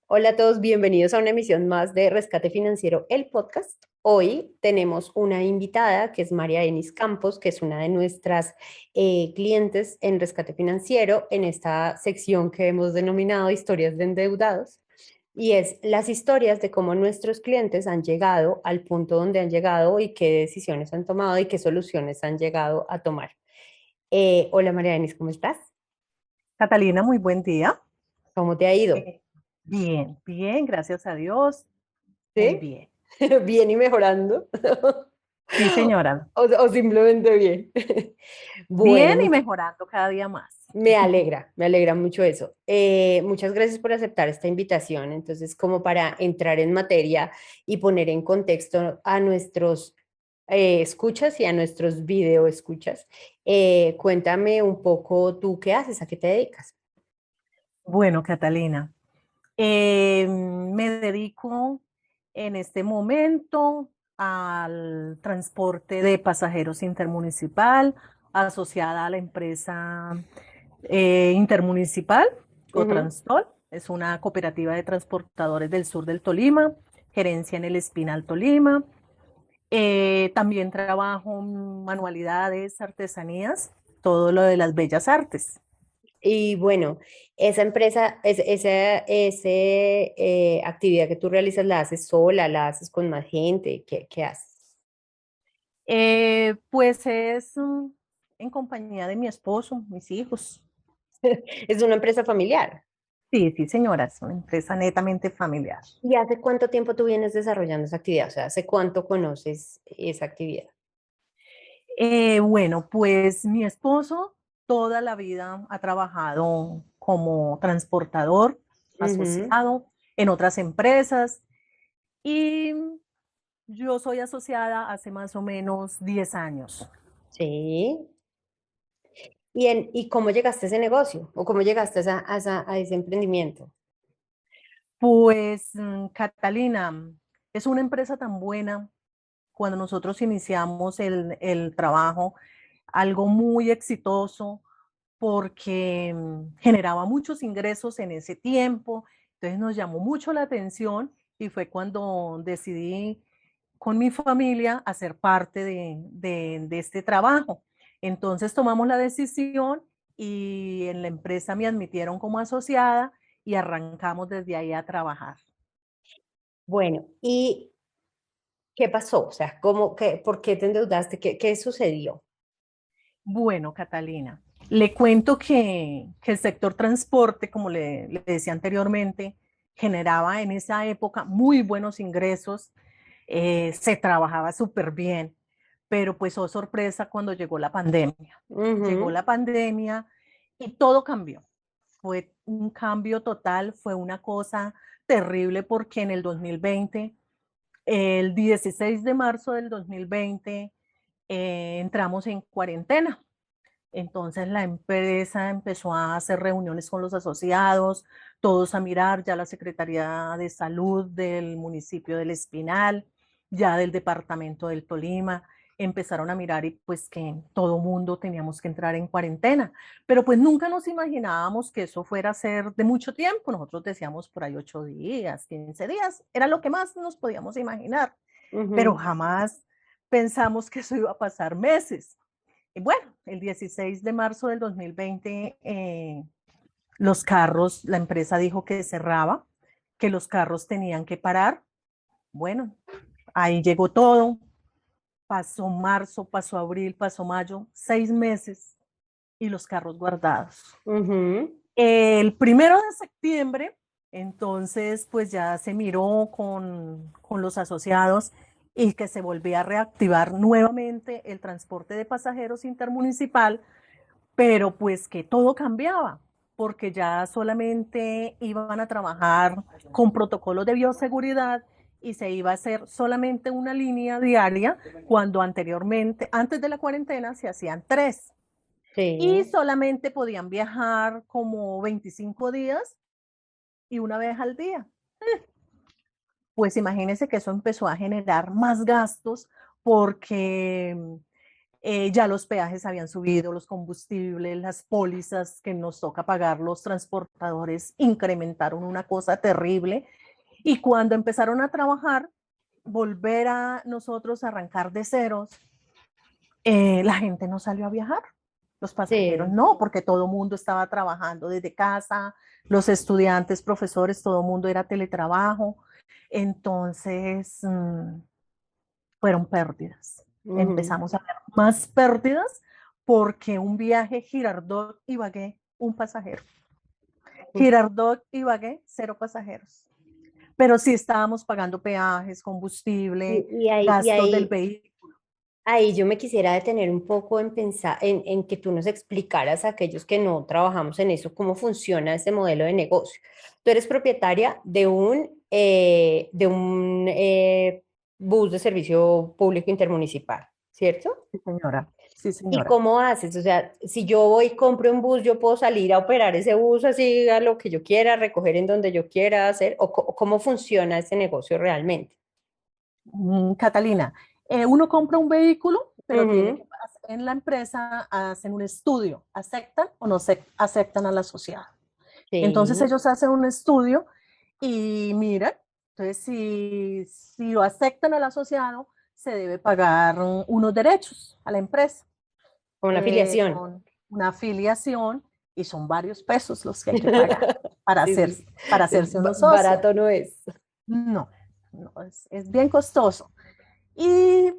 Hola a todos, bienvenidos a una emisión más de Rescate Financiero, el podcast. Hoy tenemos una invitada que es María Denis Campos, que es una de nuestras clientes en Rescate Financiero, en esta sección que hemos denominado Historias de Endeudados. Y es las historias de cómo nuestros clientes han llegado al punto donde han llegado y qué decisiones han tomado y qué soluciones han llegado a tomar. Hola María Denis, ¿cómo estás? Catalina, muy buen día. ¿Cómo te ha ido? Eh, Bien, bien, gracias a Dios. Muy ¿Sí? bien. Bien y mejorando. Sí, señora. O simplemente bien. Bien Bueno, y mejorando cada día más. me alegra mucho eso. Muchas gracias por aceptar esta invitación. Entonces, como para entrar en materia y poner en contexto a nuestros escuchas y a nuestros video escuchas, cuéntame un poco tú qué haces, a qué te dedicas. Bueno, Catalina, me dedico en este momento al transporte de pasajeros intermunicipal asociada a la empresa intermunicipal, Ujú. Cotransol. Es una cooperativa de transportadores del sur del Tolima, gerencia en el Espinal Tolima. También trabajo en manualidades, artesanías, todo lo de las bellas artes. Y bueno, esa empresa, actividad que tú realizas, ¿la haces sola, la haces con más gente? ¿Qué haces? Pues es en compañía de mi esposo, mis hijos. Es una empresa familiar. Sí, sí, señora, es una empresa netamente familiar. ¿Y hace cuánto tiempo tú vienes desarrollando esa actividad? O sea, ¿hace cuánto conoces esa actividad? Bueno, pues mi esposo toda la vida ha trabajado como transportador Ujú. asociado en otras empresas y yo soy asociada hace más o menos 10 años. Sí. ¿Y cómo llegaste a ese negocio? ¿O cómo llegaste a ese emprendimiento? Pues Catalina, es una empresa tan buena. Cuando nosotros iniciamos el trabajo, algo muy exitoso porque generaba muchos ingresos en ese tiempo, entonces nos llamó mucho la atención y fue cuando decidí con mi familia hacer parte de este trabajo. Entonces tomamos la decisión y en la empresa me admitieron como asociada y arrancamos desde ahí a trabajar. Bueno, ¿y qué pasó? O sea, por qué te endeudaste? ¿Qué sucedió? Bueno, Catalina, le cuento que el sector transporte, como le decía anteriormente, generaba en esa época muy buenos ingresos, se trabajaba súper bien, pero pues oh sorpresa cuando llegó la pandemia. Llegó Ujú. la pandemia y todo cambió. Fue un cambio total, fue una cosa terrible porque en el 2020, el 16 de marzo del 2020, entramos en cuarentena. Entonces la empresa empezó a hacer reuniones con los asociados, todos a mirar ya la Secretaría de Salud del municipio del Espinal, ya del departamento del Tolima, empezaron a mirar y pues que todo mundo teníamos que entrar en cuarentena, pero pues nunca nos imaginábamos que eso fuera a ser de mucho tiempo. Nosotros decíamos por ahí 8 días, 15 días, era lo que más nos podíamos imaginar, pero Ujú. jamás pensamos que eso iba a pasar meses. Y bueno, el 16 de marzo del 2020, los carros, la empresa dijo que cerraba, que los carros tenían que parar. Bueno, ahí llegó todo. Pasó marzo, pasó abril, pasó mayo, 6 meses y los carros guardados. Ujú. El 1 de septiembre, entonces, pues ya se miró con los asociados y que se volvía a reactivar nuevamente el transporte de pasajeros intermunicipal, pero pues que todo cambiaba, porque ya solamente iban a trabajar con protocolos de bioseguridad y se iba a hacer solamente una línea diaria, cuando anteriormente, antes de la cuarentena, se hacían tres y Sí. solamente podían viajar como 25 días y una vez al día. Pues imagínense que eso empezó a generar más gastos porque ya los peajes habían subido, los combustibles, las pólizas que nos toca pagar los transportadores incrementaron una cosa terrible. Y cuando empezaron a trabajar, volver a nosotros arrancar de ceros, la gente no salió a viajar. Los pasajeros Sí. no, porque todo el mundo estaba trabajando desde casa, los estudiantes, profesores, todo el mundo era teletrabajo. Entonces, fueron pérdidas. Ujú. Empezamos a ver más pérdidas porque un viaje Girardot-Ibagué, un pasajero. Girardot-Ibagué, 0 pasajeros. Pero sí estábamos pagando peajes, combustible, Y ahí, y gastos del ahí, vehículo. ahí yo me quisiera detener un poco en pensar, en que tú nos explicaras a aquellos que no trabajamos en eso, cómo funciona este modelo de negocio. Tú eres propietaria de un bus de servicio público intermunicipal, ¿cierto? Sí, señora. Sí, ¿Y señora. cómo haces? O sea, si yo voy y compro un bus, yo puedo salir a operar ese bus así a lo que yo quiera, recoger en donde yo quiera hacer, o cómo funciona este negocio realmente. Catalina, uno compra un vehículo, pero tiene que Ujú. en la empresa hacen un estudio, aceptan o no se aceptan al asociado. Entonces Sí, ellos hacen un estudio y miran, entonces si lo aceptan al asociado, se debe pagar unos derechos a la empresa. con la afiliación. Son una afiliación y son varios pesos los que hay que pagar para, Sí, hacer, sí, sí. para hacerse uno socio. Barato no es. No, no es bien costoso. Y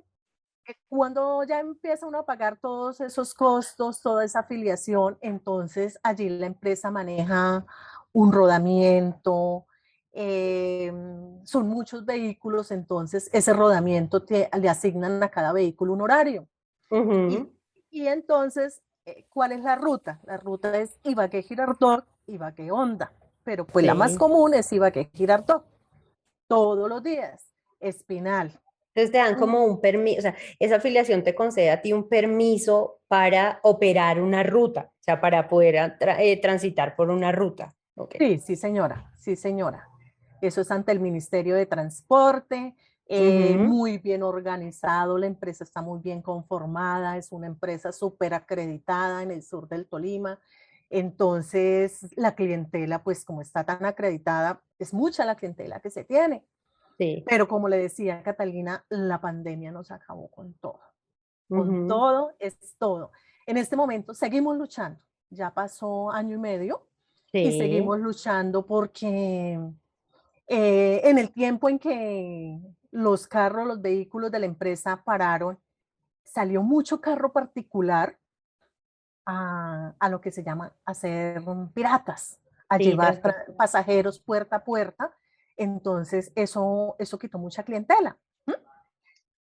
cuando ya empieza uno a pagar todos esos costos, toda esa afiliación, entonces allí la empresa maneja un rodamiento, eh, son muchos vehículos, entonces ese rodamiento le asignan a cada vehículo un horario. Y, Ujú. y entonces, ¿cuál es la ruta? La ruta es Ibagué-Girardot, Ibagué-Honda, pero pues la más Sí. común es Ibagué-Girardot, todos los días, Espinal. Entonces te dan Mm, como un permiso, o sea, esa afiliación te concede a ti un permiso para operar una ruta, o sea, para poder transitar por una ruta. Ok. Sí, sí, señora, sí, señora. Eso es ante el Ministerio de Transporte, Ujú. muy bien organizado, la empresa está muy bien conformada, es una empresa súper acreditada en el sur del Tolima. Entonces, la clientela, pues como está tan acreditada, es mucha la clientela que se tiene. Sí. Pero como le decía Catalina, la pandemia nos acabó con Ujú. todo es todo. En este momento seguimos luchando, ya pasó año y medio y Sí. seguimos luchando porque en el tiempo en que los carros, los vehículos de la empresa pararon, salió mucho carro particular a lo que se llama hacer piratas, a Sí, llevar transporte. pasajeros puerta a puerta. Entonces, eso quitó mucha clientela.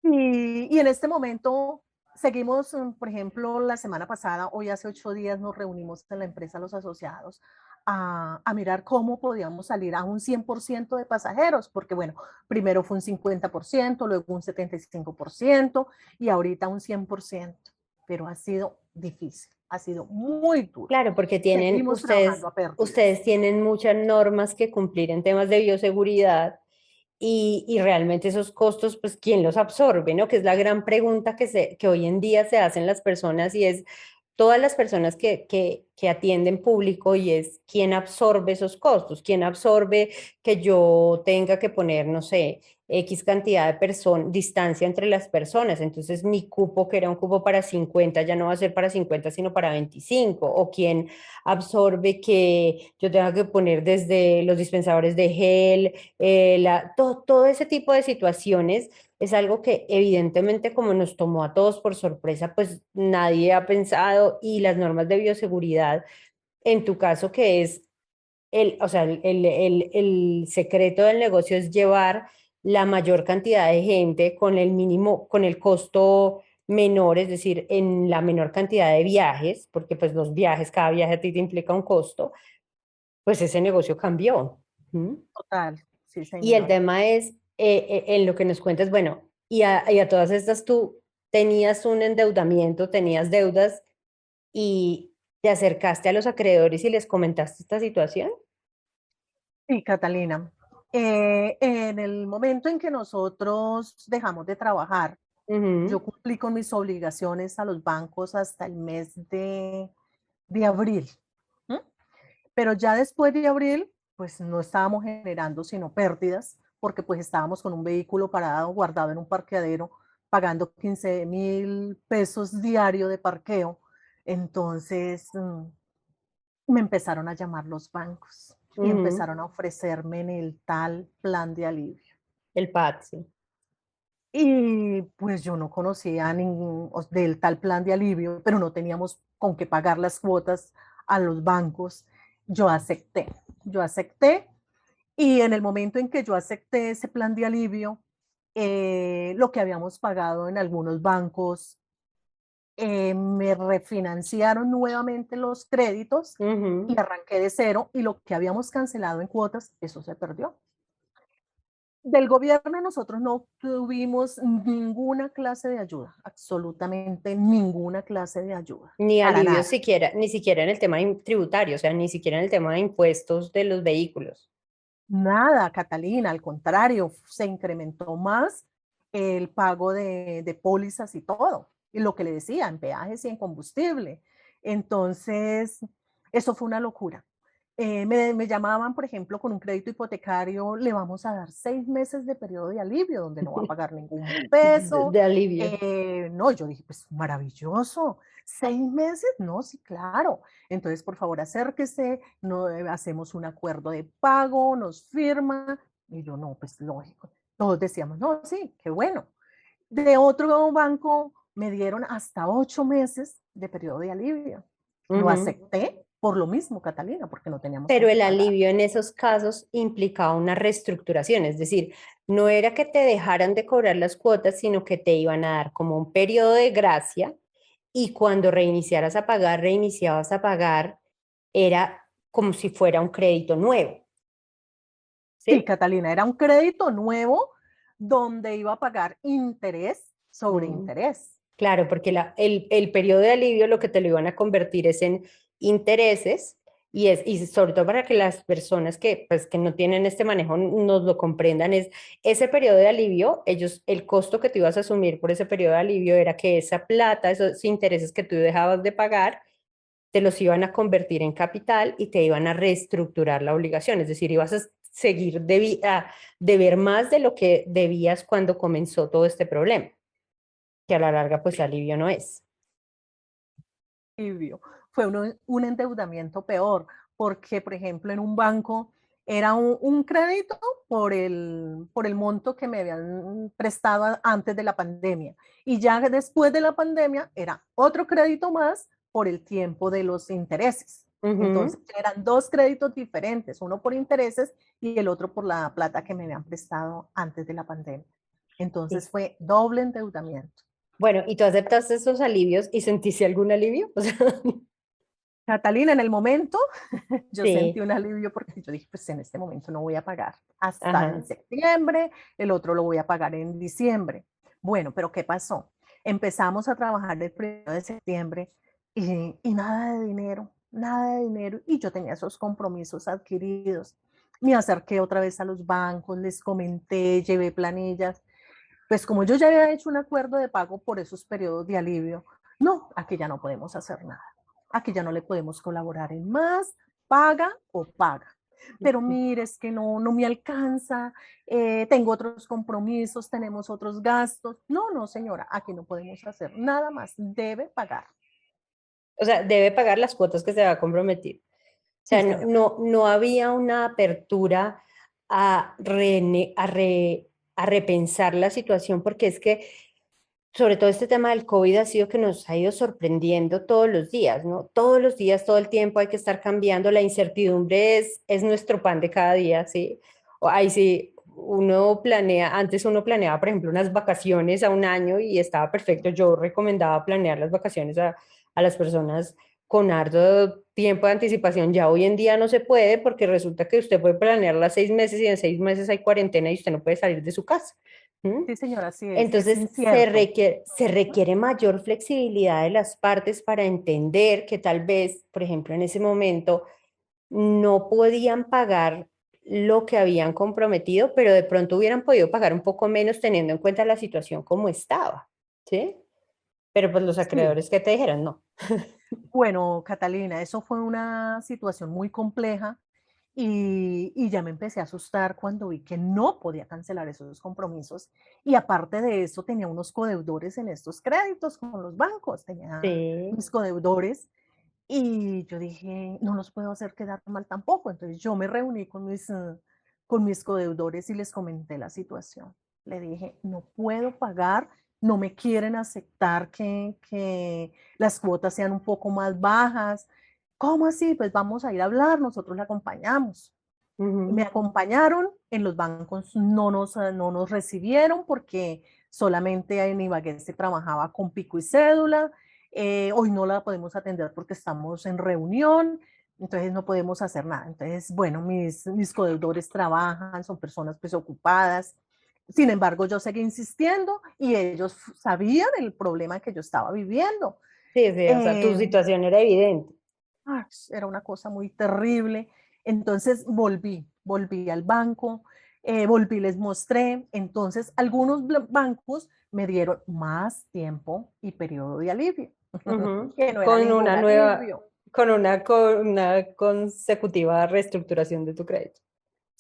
Y en este momento seguimos, por ejemplo, la semana pasada, hoy hace 8 días nos reunimos en la empresa los asociados a mirar cómo podíamos salir a un 100% de pasajeros, porque bueno, primero fue un 50%, luego un 75% y ahorita un 100%, pero ha sido difícil, ha sido muy duro. Claro, porque Seguimos trabajando a ustedes pérdidas. tienen muchas normas que cumplir en temas de bioseguridad y realmente esos costos, pues, ¿quién los absorbe, no? Que es la gran pregunta que hoy en día se hacen las personas y es todas las personas que atienden público y es quién absorbe esos costos, quién absorbe que yo tenga que poner, no sé, X cantidad de personas, distancia entre las personas. Entonces mi cupo, que era un cupo para 50 ya no va a ser para 50 sino para 25. O quién absorbe que yo tenga que poner desde los dispensadores de gel, todo ese tipo de situaciones es algo que evidentemente como nos tomó a todos por sorpresa, pues nadie ha pensado y las normas de bioseguridad, en tu caso que es o sea, el secreto del negocio es llevar la mayor cantidad de gente con el mínimo, con el costo menor, es decir, en la menor cantidad de viajes, porque pues los viajes, cada viaje a ti te implica un costo, pues ese negocio cambió. ¿Mm? Total, sí, Y el señora. tema es, en lo que nos cuentas, bueno, y a todas estas tú tenías un endeudamiento, tenías deudas y te acercaste a los acreedores y les comentaste esta situación. Sí, Catalina. En el momento en que nosotros dejamos de trabajar, Ujú, Yo cumplí con mis obligaciones a los bancos hasta el mes de abril. ¿M? Pero ya después de abril, pues no estábamos generando sino pérdidas, porque pues estábamos con un vehículo parado, guardado en un parqueadero, pagando 15.000 pesos diario de parqueo. Entonces me empezaron a llamar los bancos y ujú. empezaron a ofrecerme en el tal plan de alivio. El PAD, sí. Y pues yo no conocía ningún del tal plan de alivio, pero no teníamos con qué pagar las cuotas a los bancos. Yo acepté, yo acepté y en el momento en que yo acepté ese plan de alivio, lo que habíamos pagado en algunos bancos, me refinanciaron nuevamente los créditos Ujú. y arranqué de cero y lo que habíamos cancelado en cuotas, eso se perdió. Del gobierno nosotros no tuvimos ninguna clase de ayuda, absolutamente ninguna clase de ayuda, Ni para alivio nada. siquiera, ni siquiera en el tema tributario, o sea, ni siquiera en el tema de impuestos de los vehículos. Nada, Catalina, al contrario, se incrementó más el pago de pólizas y todo, y lo que le decía, en peajes y en combustible. Entonces, eso fue una locura. Me llamaban, por ejemplo, con un crédito hipotecario, le vamos a dar 6 meses de periodo de alivio, donde no va a pagar ningún peso. De alivio. No, yo dije, pues maravilloso, 6 meses, no, sí, claro. Entonces, por favor, acérquese, no, hacemos un acuerdo de pago, nos firma. Y yo, no, pues lógico. Todos decíamos, no, sí, qué bueno. De otro banco me dieron hasta 8 meses de periodo de alivio. Lo Ujú. acepté por lo mismo, Catalina, porque no teníamos con Pero qué el pagar. alivio en esos casos implicaba una reestructuración, es decir, no era que te dejaran de cobrar las cuotas, sino que te iban a dar como un periodo de gracia y cuando reiniciabas a pagar, era como si fuera un crédito nuevo, Sí, ¿sí? Catalina, era un crédito nuevo donde iba a pagar interés sobre Mm. interés. Claro, porque el periodo de alivio lo que te lo iban a convertir es en intereses y sobre todo para que las personas que, pues, que no tienen este manejo nos lo comprendan, es ese periodo de alivio, ellos, el costo que tú ibas a asumir por ese periodo de alivio era que esa plata, esos intereses que tú dejabas de pagar, te los iban a convertir en capital y te iban a reestructurar la obligación, es decir, ibas a seguir a deber más de lo que debías cuando comenzó todo este problema, que a la larga pues alivio no es. Alivio. Fue un endeudamiento peor, porque, por ejemplo, en un banco era un crédito por el monto que me habían prestado antes de la pandemia. Y ya después de la pandemia era otro crédito más por el tiempo de los intereses. Entonces Ujú. eran dos créditos diferentes, uno por intereses y el otro por la plata que me habían prestado antes de la pandemia. Entonces Sí. fue doble endeudamiento. Bueno, ¿y tú aceptaste esos alivios y sentiste algún alivio? O sea, Catalina, en el momento yo sentí sí, un alivio porque yo dije, pues en este momento no voy a pagar hasta en ajá, septiembre, el otro lo voy a pagar en diciembre. Bueno, pero ¿qué pasó? Empezamos a trabajar el 1 de septiembre y nada de dinero, nada de dinero. Y yo tenía esos compromisos adquiridos. Me acerqué otra vez a los bancos, les comenté, llevé planillas. Pues como yo ya había hecho un acuerdo de pago por esos periodos de alivio, no, aquí ya no podemos hacer nada. Aquí ya no le podemos colaborar en más, paga o paga. Pero mire, es que no, no me alcanza, tengo otros compromisos, tenemos otros gastos. No, no, señora, aquí no podemos hacer nada más, debe pagar. o sea, debe pagar las cuotas que se va a comprometer. O Sí, sea, señor. no había una apertura a repensar la situación, porque es que sobre todo este tema del COVID ha sido que nos ha ido sorprendiendo todos los días, ¿no? Todos los días, todo el tiempo hay que estar cambiando, la incertidumbre es nuestro pan de cada día, ¿sí? O ahí sí, antes uno planeaba, por ejemplo, unas vacaciones a un año y estaba perfecto. Yo recomendaba planear las vacaciones a las personas con harto tiempo de anticipación. Ya hoy en día no se puede porque resulta que usted puede planearlas 6 meses y en 6 meses hay cuarentena y usted no puede salir de su casa. ¿Mm? Sí, señora, así es Entonces incierto. se requiere mayor flexibilidad de las partes para entender que tal vez, por ejemplo, en ese momento no podían pagar lo que habían comprometido, pero de pronto hubieran podido pagar un poco menos teniendo en cuenta la situación como estaba. ¿sí? Pero pues los Sí. acreedores, ¿qué te dijeron? No. Bueno, Catalina, eso fue una situación muy compleja y ya me empecé a asustar cuando vi que no podía cancelar esos compromisos y aparte de eso tenía unos codeudores en estos créditos con los bancos, tenía Sí, mis codeudores y yo dije, no los puedo hacer quedar mal tampoco. Entonces yo me reuní con mis codeudores y les comenté la situación. Le dije, no puedo pagar, no me quieren aceptar que las cuotas sean un poco más bajas. ¿Cómo así? Pues vamos a ir a hablar, nosotros le acompañamos. Me ujú, acompañaron, en los bancos no nos recibieron porque solamente en Ibagué se trabajaba con pico y cédula. Hoy no la podemos atender porque estamos en reunión, entonces no podemos hacer nada. Entonces, bueno, mis codeudores trabajan, son personas pues ocupadas. Sin embargo, yo seguí insistiendo y ellos sabían el problema que yo estaba viviendo. sí, sí, o sea, tu Eh, situación era evidente. Era una cosa muy terrible. Entonces volví al banco, volví, les mostré. Entonces algunos bancos me dieron más tiempo y periodo de alivio, Ujú, que no era con ningún una nueva, alivio. con una consecutiva reestructuración de tu crédito.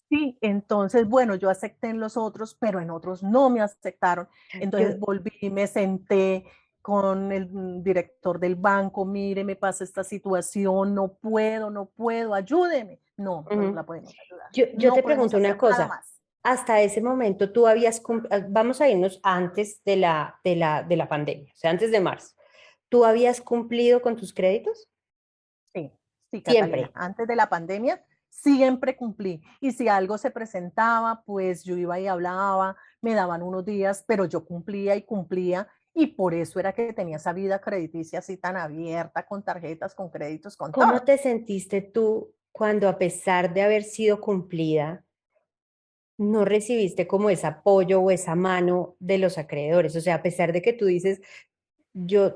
Sí, entonces, bueno, yo acepté en los otros, pero en otros no me aceptaron. Entonces Yo, volví, me senté con el director del banco, mire, me pasa esta situación, no puedo, ayúdeme. No, no ujú. la podemos ayudar. Yo No te podemos pregunto una hacer nada cosa. más. Hasta ese momento tú habías, vamos a irnos antes de la pandemia, o sea, antes de marzo. ¿Tú habías cumplido con tus créditos? Sí, sí, Catalina. Siempre. Antes de la pandemia siempre cumplí. Y si algo se presentaba, pues yo iba y hablaba, me daban unos días, pero yo cumplía y cumplía. Y por eso era que tenía esa vida crediticia así tan abierta, con tarjetas, con créditos, con ¿Cómo todo. te sentiste tú cuando a pesar de haber sido cumplida, no recibiste como ese apoyo o esa mano de los acreedores? O sea, a pesar de que tú dices, yo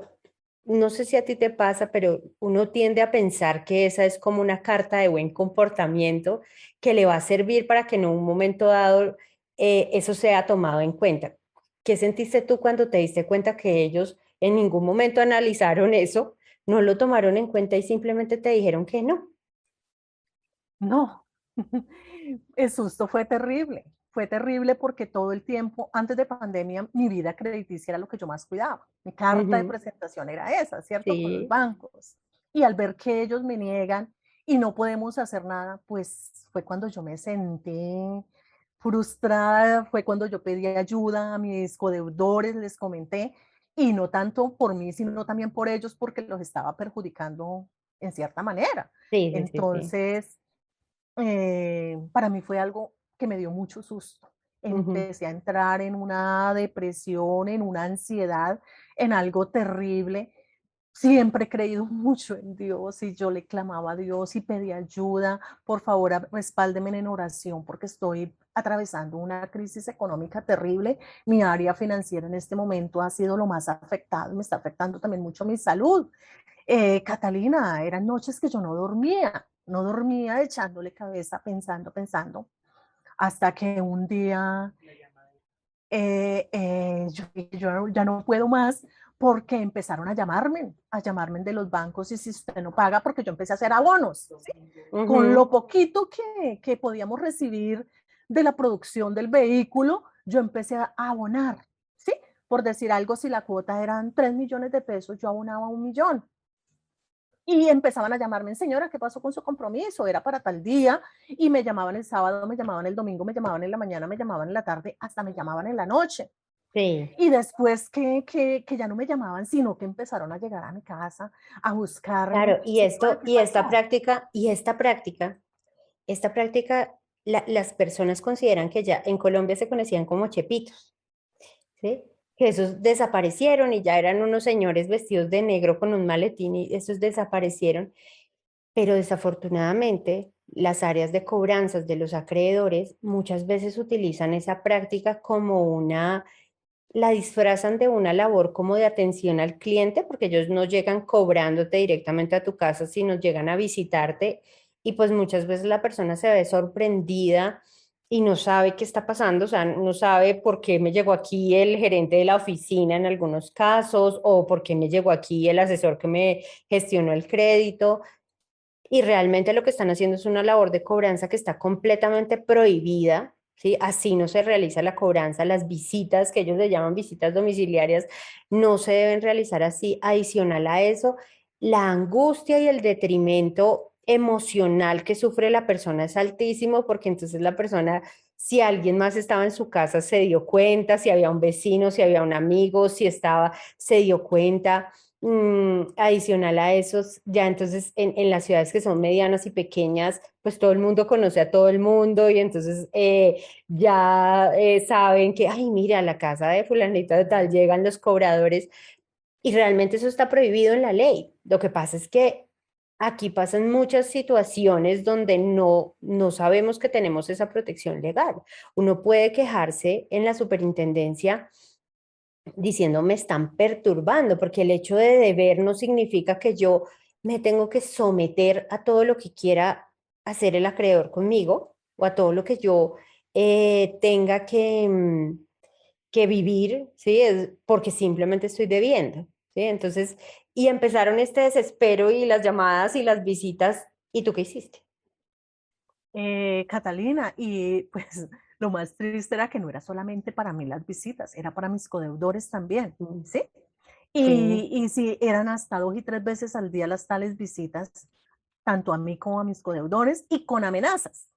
no sé si a ti te pasa, pero uno tiende a pensar que esa es como una carta de buen comportamiento que le va a servir para que en un momento dado eso sea tomado en cuenta. ¿Qué sentiste tú cuando te diste cuenta que ellos en ningún momento analizaron eso, no lo tomaron en cuenta y simplemente te dijeron que no? No, el susto fue terrible porque todo el tiempo, antes de pandemia, mi vida crediticia era lo que yo más cuidaba. Mi carta de Ujú, presentación era esa, ¿cierto? Con los sí, bancos. Y al ver que ellos me niegan y no podemos hacer nada, pues fue cuando yo me sentí frustrada, fue cuando yo pedí ayuda a mis codeudores, les comenté, y no tanto por mí, sino también por ellos, porque los estaba perjudicando en cierta manera. sí, sí, sí, sí. Entonces, para mí fue algo que me dio mucho susto. Ujú. Empecé a entrar en una depresión, en una ansiedad, en algo terrible. Siempre he creído mucho en Dios y yo le clamaba a Dios y pedí ayuda. Por favor, respáldeme en oración porque estoy atravesando una crisis económica terrible. Mi área financiera en este momento ha sido lo más afectado. Me está afectando también mucho mi salud. Catalina, eran noches que yo no dormía echándole cabeza, pensando, hasta que un día yo ya no puedo más porque empezaron a llamarme de los bancos y si usted no paga, porque yo empecé a hacer abonos, ¿sí? Con Ujú. lo poquito que podíamos recibir de la producción del vehículo, yo empecé a abonar, ¿sí? Por decir algo, si la cuota eran 3 millones de pesos, yo abonaba 1 millón. Y empezaban a llamarme, señora, ¿qué pasó con su compromiso? Era para tal día. Y me llamaban el sábado, me llamaban el domingo, me llamaban en la mañana, me llamaban en la tarde, hasta me llamaban en la noche. Sí. Y después que ya no me llamaban, sino que empezaron a llegar a mi casa a buscarme, Claro, y señora, esto, ¿qué pasó? esta práctica, las personas consideran que ya en Colombia se conocían como chepitos, ¿sí? Que esos desaparecieron y ya eran unos señores vestidos de negro con un maletín y esos desaparecieron, pero desafortunadamente las áreas de cobranzas de los acreedores muchas veces utilizan esa práctica como la disfrazan de una labor como de atención al cliente, porque ellos no llegan cobrándote directamente a tu casa, sino llegan a visitarte y pues muchas veces la persona se ve sorprendida y no sabe qué está pasando, o sea, no sabe por qué me llegó aquí el gerente de la oficina en algunos casos o por qué me llegó aquí el asesor que me gestionó el crédito. Y realmente lo que están haciendo es una labor de cobranza que está completamente prohibida, ¿sí? Así no se realiza la cobranza, las visitas, que ellos le llaman visitas domiciliarias, no se deben realizar así. Adicional a eso, la angustia y el detrimento emocional que sufre la persona es altísimo porque entonces la persona, si alguien más estaba en su casa, se dio cuenta, si había un vecino, si había un amigo, si estaba, se dio cuenta. Adicional a esos, ya entonces en las ciudades que son medianas y pequeñas, pues todo el mundo conoce a todo el mundo y entonces ya saben que, ay, mira, a la casa de fulanita de tal llegan los cobradores y realmente eso está prohibido en la ley. Lo que pasa es que aquí pasan muchas situaciones donde no sabemos que tenemos esa protección legal. Uno puede quejarse en la superintendencia diciendo me están perturbando, porque el hecho de deber no significa que yo me tengo que someter a todo lo que quiera hacer el acreedor conmigo o a todo lo que yo tenga que vivir, ¿sí? Es porque simplemente estoy debiendo, ¿sí? Entonces, y empezaron este desespero y las llamadas y las visitas, ¿y tú qué hiciste? Catalina, y pues lo más triste era que no era solamente para mí las visitas, era para mis codeudores también, Mm, ¿sí? sí. Y sí, eran hasta 2 y 3 veces al día las tales visitas, tanto a mí como a mis codeudores, y con Ujú. amenazas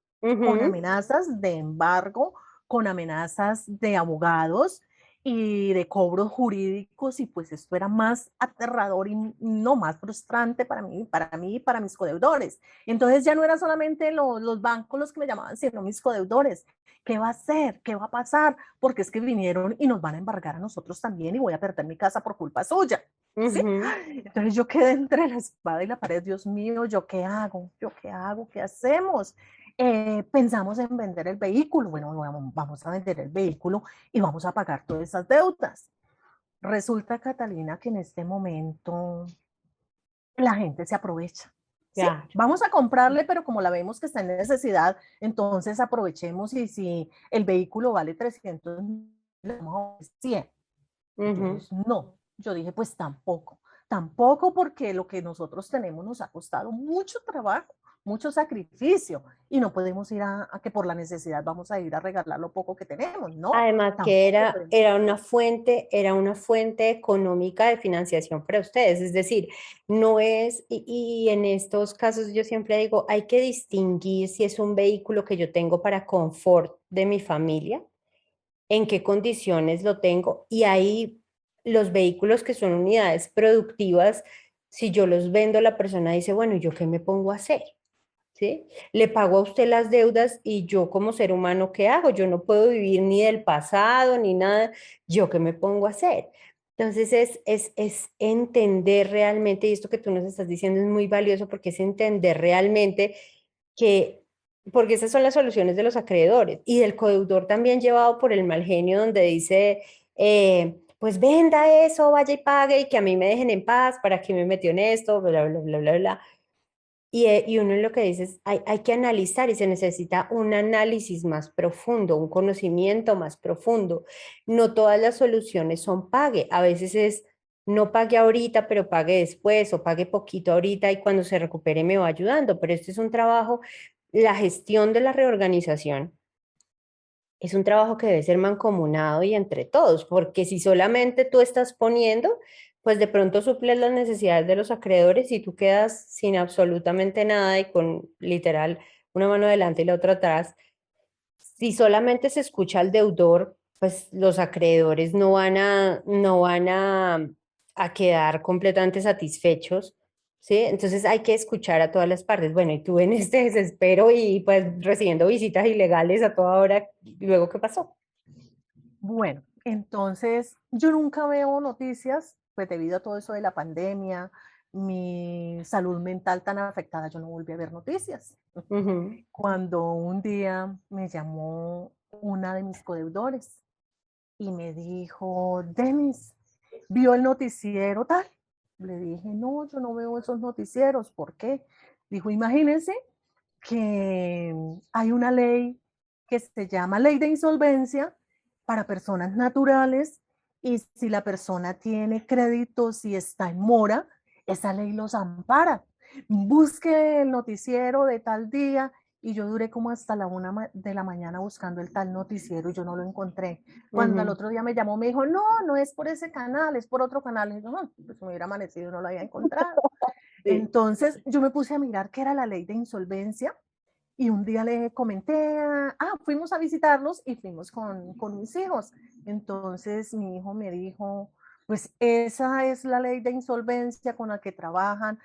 de embargo, con amenazas de abogados y de cobros jurídicos, y pues esto era más aterrador y no más frustrante para mí y para mis codeudores. Entonces ya no era solamente los bancos los que me llamaban, sino mis codeudores. ¿Qué va a hacer? ¿Qué va a pasar? Porque es que vinieron y nos van a embargar a nosotros también y voy a perder mi casa por culpa suya. ¿Sí? Ujú. Entonces yo quedé entre la espada y la pared. Dios mío, ¿yo qué hago? ¿Yo qué hago? ¿Qué hacemos? Pensamos en vender el vehículo. Bueno, vamos a vender el vehículo y vamos a pagar todas esas deudas. Resulta, Catalina, que en este momento la gente se aprovecha. ¿Sí? Claro. Vamos a comprarle, pero como la vemos que está en necesidad, entonces aprovechemos y si el vehículo vale 300, le vamos a 100. Ujú. Entonces, no, yo dije, pues tampoco, tampoco porque lo que nosotros tenemos nos ha costado mucho trabajo, mucho sacrificio y no podemos ir a que por la necesidad vamos a ir a regalar lo poco que tenemos, no, Además que tampoco podemos. era una fuente económica de financiación para ustedes, es decir, no es, y en estos casos yo siempre digo, hay que distinguir si es un vehículo que yo tengo para confort de mi familia, en qué condiciones lo tengo, y ahí los vehículos que son unidades productivas, si yo los vendo, la persona dice, bueno, ¿yo qué me pongo a hacer? ¿Sí? Le pago a usted las deudas y yo como ser humano, ¿qué hago? Yo no puedo vivir ni del pasado ni nada. ¿Yo qué me pongo a hacer? Entonces es entender realmente, y esto que tú nos estás diciendo es muy valioso porque es entender realmente que, porque esas son las soluciones de los acreedores y del codeudor también llevado por el mal genio donde dice, pues venda eso, vaya y pague y que a mí me dejen en paz, ¿para qué me metió en esto? Bla, bla, bla, bla, bla. Y uno lo que dice es, hay que analizar y se necesita un análisis más profundo, un conocimiento más profundo. No todas las soluciones son pague, a veces es no pague ahorita, pero pague después o pague poquito ahorita y cuando se recupere me va ayudando, pero este es un trabajo, la gestión de la reorganización es un trabajo que debe ser mancomunado y entre todos, porque si solamente tú estás poniendo, pues de pronto suples las necesidades de los acreedores y tú quedas sin absolutamente nada y con literal una mano adelante y la otra atrás. Si solamente se escucha al deudor, pues los acreedores no van a quedar completamente satisfechos, ¿sí? Entonces hay que escuchar a todas las partes. Bueno, y tú en este desespero y pues recibiendo visitas ilegales a toda hora, ¿luego qué pasó? Bueno, entonces yo nunca veo noticias, pues debido a todo eso de la pandemia, mi salud mental tan afectada, yo no volví a ver noticias. Ujú. Cuando un día me llamó una de mis codeudores y me dijo, Denis, ¿vio el noticiero tal? Le dije, no, yo no veo esos noticieros. ¿Por qué? Dijo, imagínense que hay una ley que se llama Ley de Insolvencia para personas naturales, y si la persona tiene créditos y está en mora, esa ley los ampara. Busque el noticiero de tal día, y yo duré como hasta la 1 de la mañana buscando el tal noticiero y yo no lo encontré. Cuando al otro día me llamó, me dijo, no, no es por ese canal, es por otro canal. Y yo, no, pues me hubiera amanecido y no lo había encontrado. Sí. Entonces yo me puse a mirar qué era la ley de insolvencia, y un día le comenté, fuimos a visitarlos y fuimos con mis hijos. Entonces mi hijo me dijo, pues esa es la ley de insolvencia con la que trabajan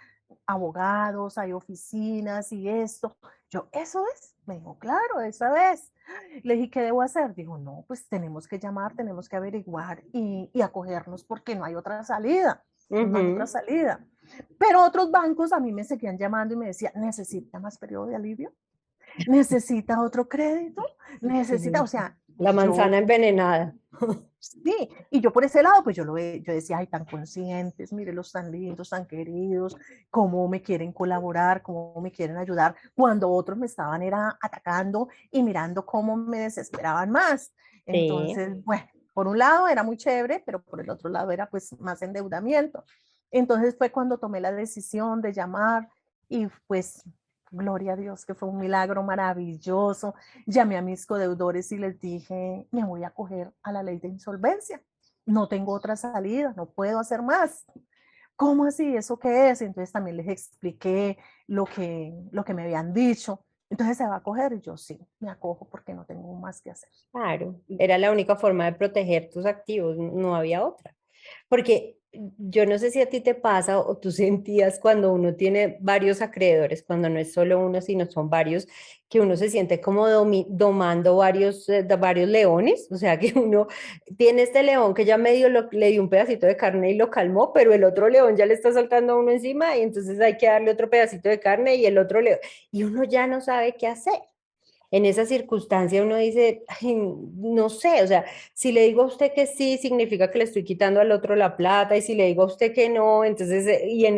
abogados, hay oficinas y esto. Yo, ¿eso es? Me dijo, claro, esa es. Le dije, ¿qué debo hacer? Dijo, no, pues tenemos que llamar, tenemos que averiguar y acogernos porque no hay otra salida. No hay otra salida. Pero otros bancos a mí me seguían llamando y me decían, ¿necesita más periodo de alivio? ¿Necesita otro crédito? ¿Necesita? O sea, La yo manzana envenenada. sí, y yo por ese lado, pues yo decía, ay, tan conscientes, mire los tan lindos, tan queridos, cómo me quieren colaborar, cómo me quieren ayudar, cuando otros me estaban era atacando y mirando cómo me desesperaban más. Sí. Entonces, bueno, por un lado era muy chévere, pero por el otro lado era pues más endeudamiento. Entonces fue cuando tomé la decisión de llamar, y pues gloria a Dios que fue un milagro maravilloso. Llamé a mis codeudores y les dije, me voy a acoger a la ley de insolvencia. No tengo otra salida, no puedo hacer más. ¿Cómo así? ¿Eso qué es? Entonces también les expliqué lo que me habían dicho. Entonces se va a acoger, y yo sí, me acojo porque no tengo más que hacer. Claro, era la única forma de proteger tus activos, no había otra. Porque yo no sé si a ti te pasa o tú sentías cuando uno tiene varios acreedores, cuando no es solo uno, sino son varios, que uno se siente como domando varios leones, o sea, que uno tiene este león que ya medio le dio un pedacito de carne y lo calmó, pero el otro león ya le está saltando a uno encima y entonces hay que darle otro pedacito de carne y el otro león, y uno ya no sabe qué hacer. En esa circunstancia uno dice, "Ay, no sé, o sea, si le digo a usted que sí, significa que le estoy quitando al otro la plata, y si le digo a usted que no, entonces,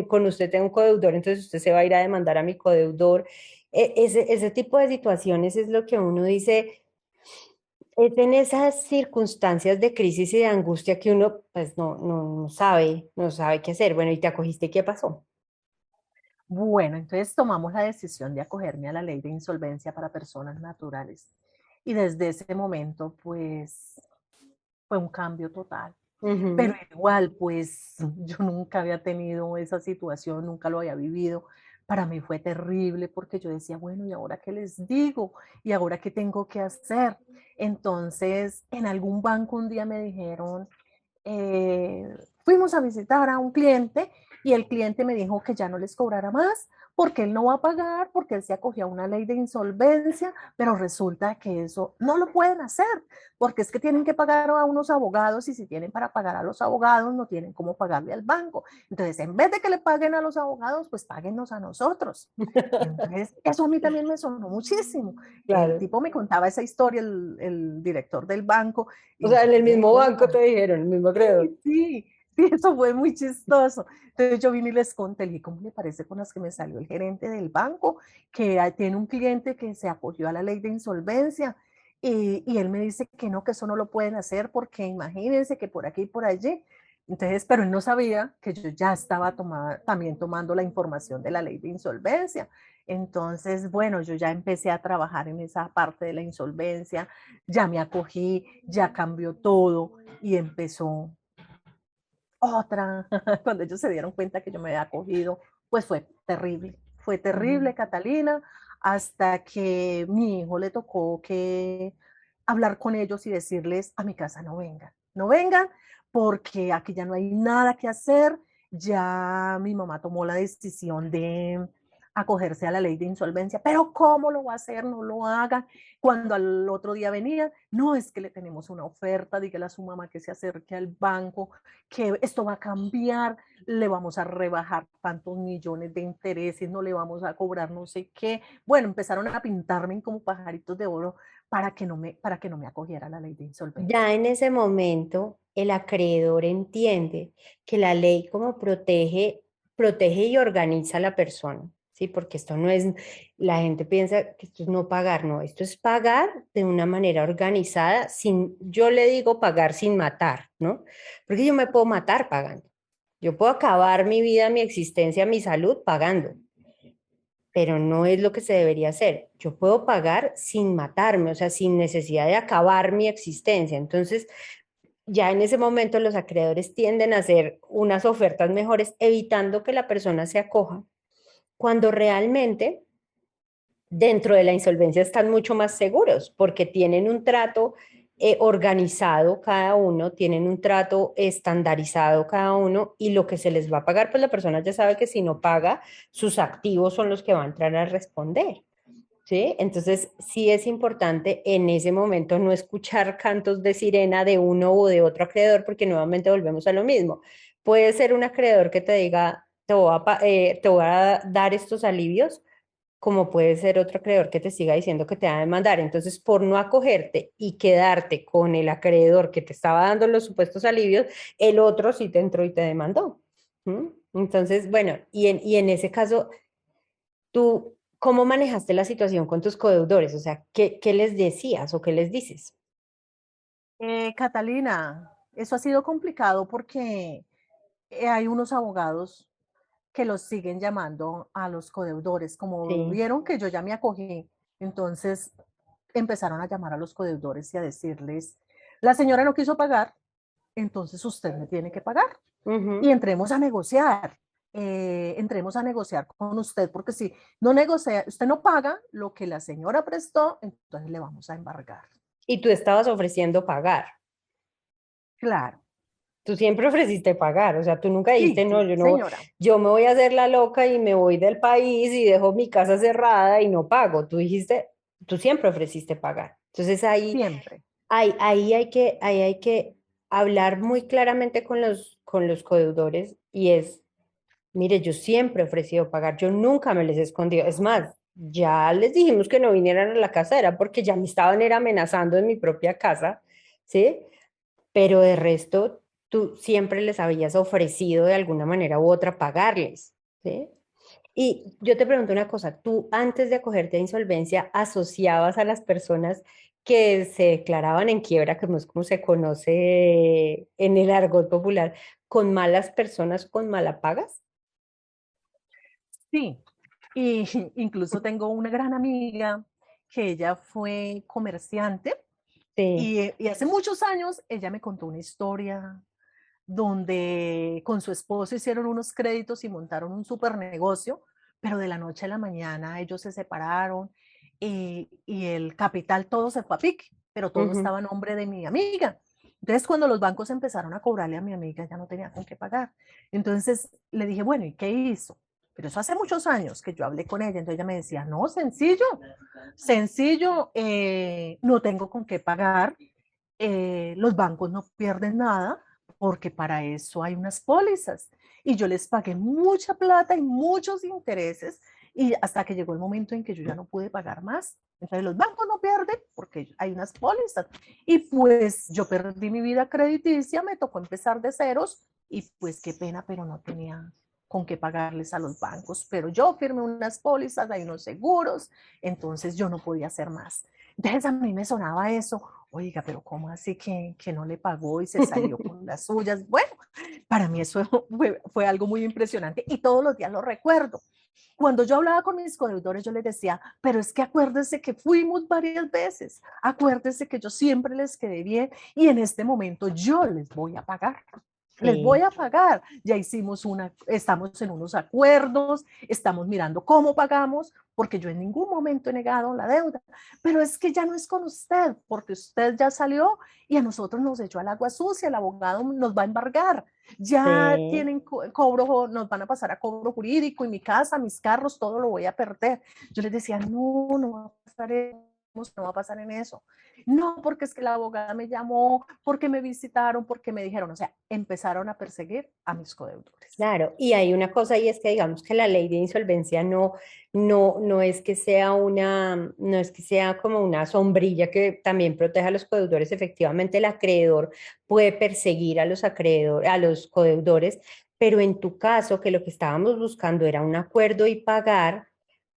con usted tengo un codeudor, entonces usted se va a ir a demandar a mi codeudor". Ese tipo de situaciones es lo que uno dice, es en esas circunstancias de crisis y de angustia que uno, pues, no sabe qué hacer. Bueno, y te acogiste, ¿qué pasó? Bueno, entonces tomamos la decisión de acogerme a la ley de insolvencia para personas naturales. Y desde ese momento, pues, fue un cambio total. Pero Ujú. igual, pues yo nunca había tenido esa situación, nunca lo había vivido. Para mí fue terrible porque yo decía, bueno, ¿y ahora qué les digo? ¿Y ahora qué tengo que hacer? Entonces, en algún banco un día me dijeron, eh, fuimos a visitar a un cliente, y el cliente me dijo que ya no les cobrara más porque él no va a pagar, porque él se acogió a una ley de insolvencia, pero resulta que eso no lo pueden hacer, porque es que tienen que pagar a unos abogados, y si tienen para pagar a los abogados, no tienen cómo pagarle al banco. Entonces, en vez de que le paguen a los abogados, pues páguenos a nosotros. Entonces, eso a mí también me sonó muchísimo. El Claro. tipo me contaba esa historia, el director del banco, O y sea, yo en el me mismo banco te oiga, dijeron, el mismo acreedor. sí, sí, eso fue muy chistoso. Entonces yo vine y les conté, le dije, ¿cómo le parece con las que me salió el gerente del banco, que tiene un cliente que se acogió a la ley de insolvencia? Y él me dice que no, que eso no lo pueden hacer porque imagínense que por aquí y por allí. Entonces, pero él no sabía que yo ya estaba también tomando la información de la ley de insolvencia. Entonces, bueno, yo ya empecé a trabajar en esa parte de la insolvencia, ya me acogí, ya cambió todo, y empezó otra. Cuando ellos se dieron cuenta que yo me había acogido, pues fue Ujú. terrible, Catalina, hasta que mi hijo le tocó que hablar con ellos y decirles, a mi casa no vengan, no vengan, porque aquí ya no hay nada que hacer. Ya mi mamá tomó la decisión de acogerse a la ley de insolvencia, pero ¿cómo lo va a hacer? No lo hagan. Cuando al otro día venía, no, es que le tenemos una oferta, dígale a su mamá que se acerque al banco, que esto va a cambiar, le vamos a rebajar tantos millones de intereses, no le vamos a cobrar no sé qué. Bueno, empezaron a pintarme como pajaritos de oro para que no me acogiera a la ley de insolvencia. Ya en ese momento, el acreedor entiende que la ley como protege y organiza a la persona. ¿sí? Porque esto no es, la gente piensa que esto es no pagar, no, esto es pagar de una manera organizada, sin, yo le digo pagar sin matar, ¿no? Porque yo me puedo matar pagando. Yo puedo acabar mi vida, mi existencia, mi salud pagando, pero no es lo que se debería hacer. Yo puedo pagar sin matarme, o sea, sin necesidad de acabar mi existencia. Entonces, ya en ese momento los acreedores tienden a hacer unas ofertas mejores, evitando que la persona se acoja, cuando realmente dentro de la insolvencia están mucho más seguros porque tienen un trato organizado cada uno, tienen un trato estandarizado cada uno y lo que se les va a pagar, pues la persona ya sabe que si no paga, sus activos son los que van a entrar a responder. ¿Sí? Entonces, sí es importante en ese momento no escuchar cantos de sirena de uno o de otro acreedor, porque nuevamente volvemos a lo mismo. Puede ser un acreedor que te diga, te voy a dar estos alivios, como puede ser otro acreedor que te siga diciendo que te va a demandar. Entonces, por no acogerte y quedarte con el acreedor que te estaba dando los supuestos alivios, el otro sí te entró y te demandó. ¿Mm? Entonces, bueno, y en ese caso, tú, ¿cómo manejaste la situación con tus codeudores? O sea, ¿qué les decías o qué les dices? Catalina, eso ha sido complicado porque hay unos abogados que los siguen llamando a los codeudores. Como Sí. vieron que yo ya me acogí, entonces empezaron a llamar a los codeudores y a decirles, la señora no quiso pagar, entonces usted me tiene que pagar. Y Ujú. entremos a negociar con usted, porque si no negocia, usted no paga lo que la señora prestó, entonces le vamos a embargar. Y tú estabas ofreciendo pagar. Claro, Tú siempre ofreciste pagar, o sea, tú nunca dijiste, sí, no, sí, yo no, señora, yo me voy a hacer la loca y me voy del país y dejo mi casa cerrada y no pago. Tú dijiste, tú siempre ofreciste pagar. Entonces siempre. ahí hay que hablar muy claramente con los codeudores y es, mire, yo siempre he ofrecido pagar, yo nunca me les he escondido. Es más, ya les dijimos que no vinieran a la casa, era porque ya me estaban era amenazando en mi propia casa, ¿sí? Pero de resto, tú siempre les habías ofrecido de alguna manera u otra pagarles, ¿sí? Y yo te pregunto una cosa, ¿tú antes de acogerte a insolvencia asociabas a las personas que se declaraban en quiebra, como es como se conoce en el argot popular, con malas personas, con malapagas? Sí, y incluso tengo una gran amiga que ella fue comerciante Sí. y hace muchos años ella me contó una historia donde con su esposo hicieron unos créditos y montaron un super negocio, pero de la noche a la mañana ellos se separaron y el capital todo se fue a pique, pero todo Ujú. estaba a nombre de mi amiga. Entonces, cuando los bancos empezaron a cobrarle a mi amiga, ya no tenía con qué pagar. Entonces le dije, bueno, ¿y qué hizo? Pero eso hace muchos años que yo hablé con ella, entonces ella me decía, no, sencillo, sencillo, no tengo con qué pagar, los bancos no pierden nada porque para eso hay unas pólizas. Y yo les pagué mucha plata y muchos intereses y hasta que llegó el momento en que yo ya no pude pagar más. Entonces los bancos no pierden porque hay unas pólizas. Y pues yo perdí mi vida crediticia, me tocó empezar de ceros y pues qué pena, pero no tenía con qué pagarles a los bancos. Pero yo firmé unas pólizas, hay unos seguros, entonces yo no podía hacer más. Entonces a mí me sonaba eso, oiga, pero ¿cómo así que no le pagó y se salió con las suyas? Bueno, para mí eso fue algo muy impresionante y todos los días lo recuerdo. Cuando yo hablaba con mis codeudores, yo les decía, pero es que acuérdese que fuimos varias veces, acuérdese que yo siempre les quedé bien y en este momento yo les voy a pagar. Les voy Sí. a pagar. Ya hicimos estamos en unos acuerdos, estamos mirando cómo pagamos, porque yo en ningún momento he negado la deuda. Pero es que ya no es con usted, porque usted ya salió y a nosotros nos echó al agua sucia, el abogado nos va a embargar. Ya Sí. tienen cobro, nos van a pasar a cobro jurídico y mi casa, mis carros, todo lo voy a perder. Yo les decía, no, no va a pasar eso, no va a pasar en eso. No, porque es que la abogada me llamó, porque me visitaron, porque me dijeron, o sea, empezaron a perseguir a mis codeudores. Claro, y hay una cosa y es que digamos que la ley de insolvencia no es que sea no es que sea como una sombrilla que también proteja a los codeudores. Efectivamente, el acreedor puede perseguir a los acreedores, a los codeudores, pero en tu caso, que lo que estábamos buscando era un acuerdo y pagar,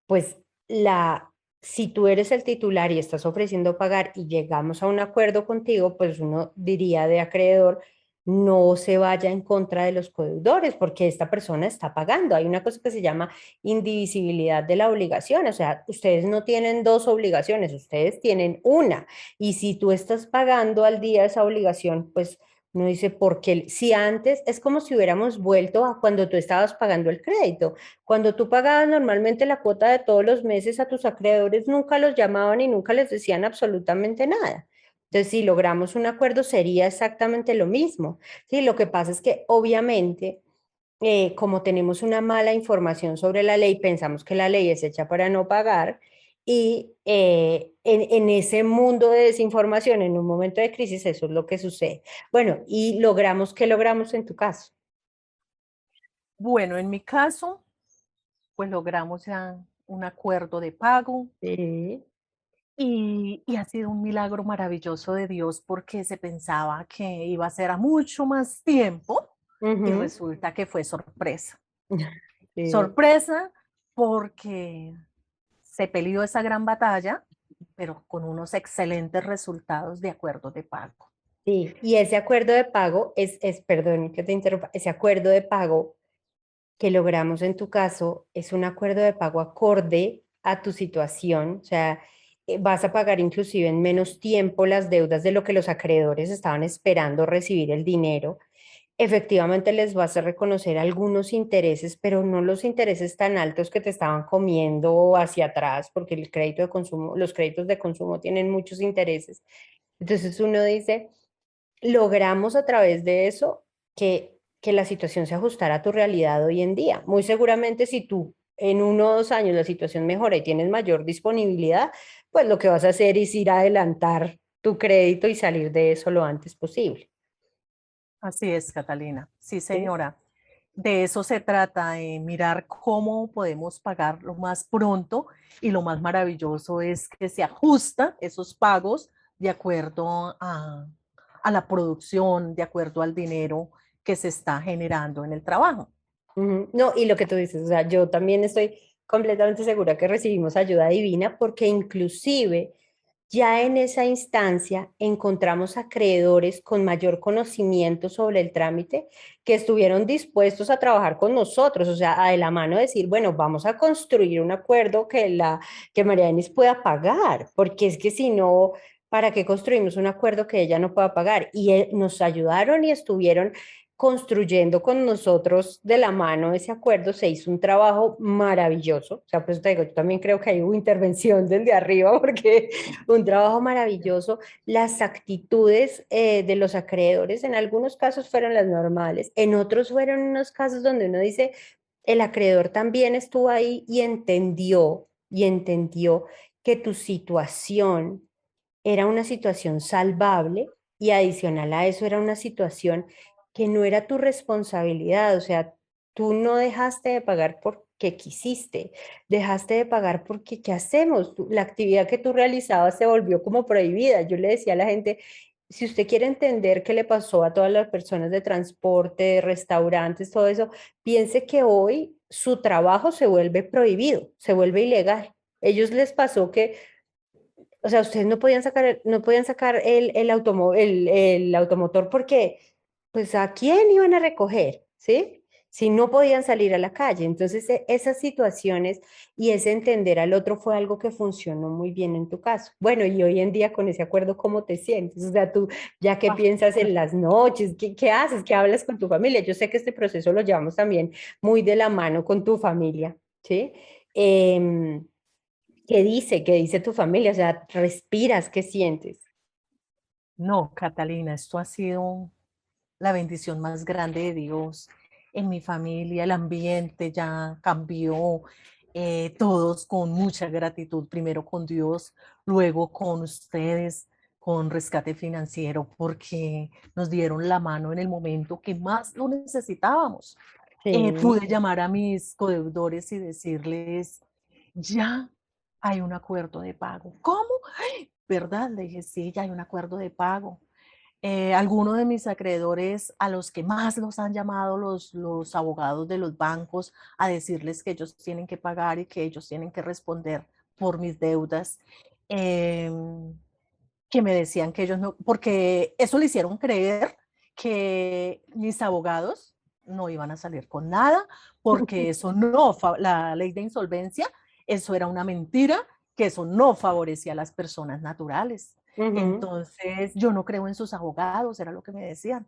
pues si tú eres el titular y estás ofreciendo pagar y llegamos a un acuerdo contigo, pues uno diría de acreedor, no se vaya en contra de los codeudores porque esta persona está pagando. Hay una cosa que se llama indivisibilidad de la obligación, o sea, ustedes no tienen dos obligaciones, ustedes tienen una. Y si tú estás pagando al día esa obligación, pues uno dice, porque si antes es como si hubiéramos vuelto a cuando tú estabas pagando el crédito. Cuando tú pagabas normalmente la cuota de todos los meses a tus acreedores, nunca los llamaban y nunca les decían absolutamente nada. Entonces, si logramos un acuerdo, sería exactamente lo mismo. Sí, lo que pasa es que obviamente, como tenemos una mala información sobre la ley, pensamos que la ley es hecha para no pagar y en ese mundo de desinformación, en un momento de crisis, eso es lo que sucede. Bueno, y logramos, ¿qué logramos en tu caso? Bueno, en mi caso, pues logramos ya un acuerdo de pago Sí. y ha sido un milagro maravilloso de Dios porque se pensaba que iba a ser a mucho más tiempo y Ujú. resulta que fue sorpresa. Sí. Sorpresa porque se peleó esa gran batalla, pero con unos excelentes resultados de acuerdo de pago. Sí, y ese acuerdo de pago perdón que te interrumpa, ese acuerdo de pago que logramos en tu caso es un acuerdo de pago acorde a tu situación, o sea, vas a pagar inclusive en menos tiempo las deudas de lo que los acreedores estaban esperando recibir el dinero. Efectivamente les vas a reconocer algunos intereses, pero no los intereses tan altos que te estaban comiendo hacia atrás, porque el crédito de consumo, los créditos de consumo tienen muchos intereses. Entonces uno dice, logramos a través de eso que la situación se ajustara a tu realidad hoy en día. Muy seguramente si tú en 1 o 2 años la situación mejora y tienes mayor disponibilidad, pues lo que vas a hacer es ir a adelantar tu crédito y salir de eso lo antes posible. Así es, Catalina. Sí, ¿Sí? señora. De eso se trata, de mirar cómo podemos pagar lo más pronto y lo más maravilloso es que se ajustan esos pagos de acuerdo a la producción, de acuerdo al dinero que se está generando en el trabajo. Ujú. No, y lo que tú dices, o sea, yo también estoy completamente segura que recibimos ayuda divina porque inclusive ya en esa instancia encontramos acreedores con mayor conocimiento sobre el trámite que estuvieron dispuestos a trabajar con nosotros, o sea, a de la mano decir, bueno, vamos a construir un acuerdo que María Denis pueda pagar, porque es que si no, ¿para qué construimos un acuerdo que ella no pueda pagar? Y nos ayudaron y estuvieron construyendo con nosotros de la mano ese acuerdo, se hizo un trabajo maravilloso, o sea, pues te digo, yo también creo que hay hubo intervención desde arriba porque un trabajo maravilloso, las actitudes de los acreedores en algunos casos fueron las normales, en otros fueron unos casos donde uno dice, el acreedor también estuvo ahí y entendió que tu situación era una situación salvable y adicional a eso era una situación que no era tu responsabilidad, o sea, tú no dejaste de pagar porque quisiste, dejaste de pagar porque, ¿qué hacemos? La actividad que tú realizabas se volvió como prohibida. Yo le decía a la gente, si usted quiere entender qué le pasó a todas las personas de transporte, de restaurantes, todo eso, piense que hoy su trabajo se vuelve prohibido, se vuelve ilegal. Ellos les pasó que o sea, ustedes no podían sacar el automotor porque, pues, ¿a quién iban a recoger? ¿Sí? Si no podían salir a la calle. Entonces, esas situaciones y ese entender al otro fue algo que funcionó muy bien en tu caso. Bueno, y hoy en día con ese acuerdo, ¿cómo te sientes? O sea, tú, ya qué Ah, piensas en las noches, ¿qué haces? ¿Qué hablas con tu familia? Yo sé que este proceso lo llevamos también muy de la mano con tu familia, ¿sí? Em, ¿Qué dice? ¿Qué dice tu familia? O sea, respiras, ¿qué sientes? no, Catalina, esto ha sido la bendición más grande de Dios en mi familia, el ambiente ya cambió, todos con mucha gratitud, primero con Dios, luego con ustedes, con Rescate Financiero, porque nos dieron la mano en el momento que más lo necesitábamos. Sí. Pude llamar a mis codeudores y decirles, ya hay un acuerdo de pago. ¿Cómo? ¿Verdad? Le dije, sí, ya hay un acuerdo de pago. Algunos de mis acreedores a los que más los han llamado los abogados de los bancos a decirles que ellos tienen que pagar y que ellos tienen que responder por mis deudas, eh, que me decían que ellos no, porque eso le hicieron creer que mis abogados no iban a salir con nada, porque eso no, la ley de insolvencia, eso era una mentira, que eso no favorecía a las personas naturales. Ujú. Entonces, yo no creo en sus abogados, era lo que me decían.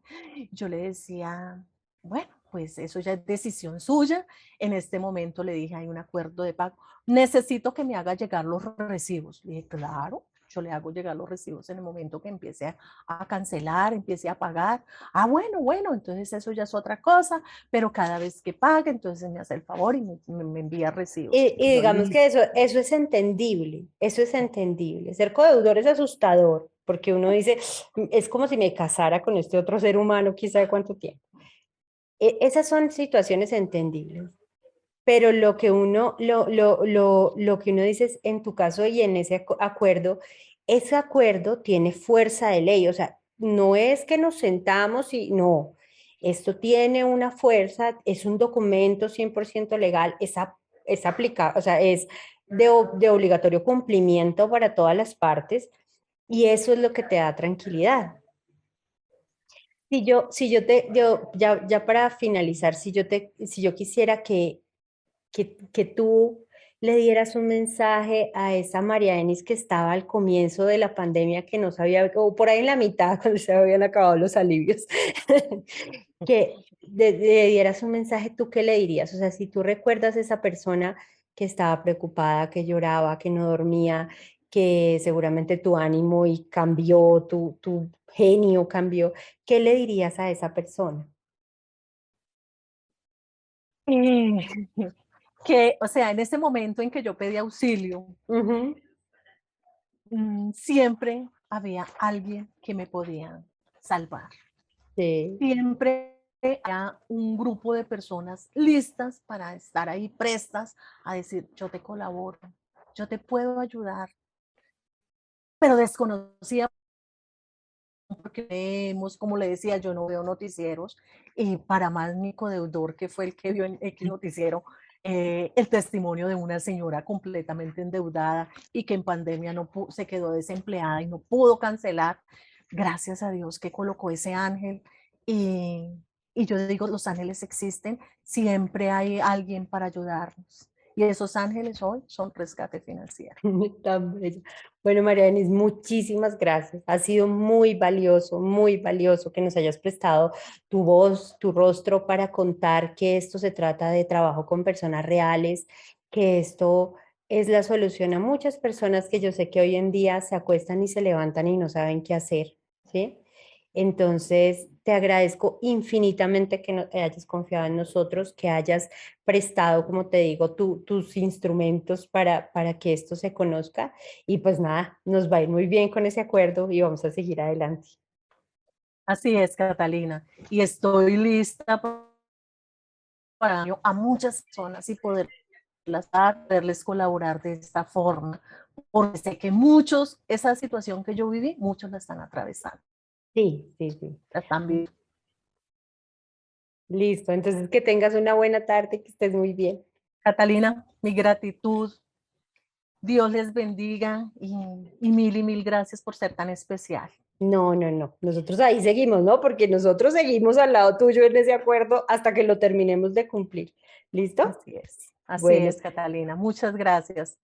Yo le decía, bueno, pues eso ya es decisión suya. En este momento le dije, hay un acuerdo de pago. Necesito que me haga llegar los recibos. Le dije, claro, yo le hago llegar los recibos en el momento que empiece a cancelar, empiece a pagar. Ah, bueno, entonces eso ya es otra cosa, pero cada vez que pague, entonces me hace el favor y me envía recibos. Y Yo, digamos que eso es entendible, eso es entendible. Ser codeudor es asustador, porque uno dice, es como si me casara con este otro ser humano, quién sabe cuánto tiempo. Esas son situaciones entendibles, pero lo que uno dice es, en tu caso y en ese acuerdo tiene fuerza de ley, o sea, no es que nos sentamos y no, esto tiene una fuerza, es un documento 100% legal, es aplicado, o sea, es de obligatorio cumplimiento para todas las partes y eso es lo que te da tranquilidad. Ya para finalizar, si yo quisiera que tú le dieras un mensaje a esa María Denis que estaba al comienzo de la pandemia, que no sabía, o por ahí en la mitad, cuando se habían acabado los alivios, que le dieras un mensaje, ¿tú qué le dirías? O sea, si tú recuerdas a esa persona que estaba preocupada, que lloraba, que no dormía, que seguramente tu ánimo y cambió, tu genio cambió, ¿qué le dirías a esa persona? eh, que, o sea, en ese momento en que yo pedí auxilio, Ujú, siempre había alguien que me podía salvar. sí. Siempre había un grupo de personas listas para estar ahí prestas a decir, yo te colaboro, yo te puedo ayudar, pero desconocía porque vemos, como le decía, yo no veo noticieros y para más mi codeudor, que fue el que vio en X noticiero, el testimonio de una señora completamente endeudada y que en pandemia no se quedó desempleada y no pudo cancelar. Gracias a Dios que colocó ese ángel y, y yo digo, los ángeles existen, siempre hay alguien para ayudarnos. Y esos ángeles hoy son rescate financiero. Tan bello. Bueno, María Denis, muchísimas gracias. Ha sido muy valioso que nos hayas prestado tu voz, tu rostro para contar que esto se trata de trabajo con personas reales, que esto es la solución a muchas personas que yo sé que hoy en día se acuestan y se levantan y no saben qué hacer, ¿sí? Entonces, te agradezco infinitamente que hayas confiado en nosotros, que hayas prestado, como te digo, tus instrumentos para que esto se conozca. Y pues nada, nos va a ir muy bien con ese acuerdo y vamos a seguir adelante. Así es, Catalina. Y estoy lista para a muchas personas y poderlas dar, poderles colaborar de esta forma, porque sé que muchos, esa situación que yo viví, muchos la están atravesando, Sí, sí, sí. la están viviendo. Listo. Entonces, que tengas una buena tarde, que estés muy bien. Catalina, mi gratitud, Dios les bendiga y mil gracias por ser tan especial. No, no, no. Nosotros ahí seguimos, ¿no? Porque nosotros seguimos al lado tuyo en ese acuerdo hasta que lo terminemos de cumplir. ¿Listo? Así Bueno, es, Catalina. Muchas gracias.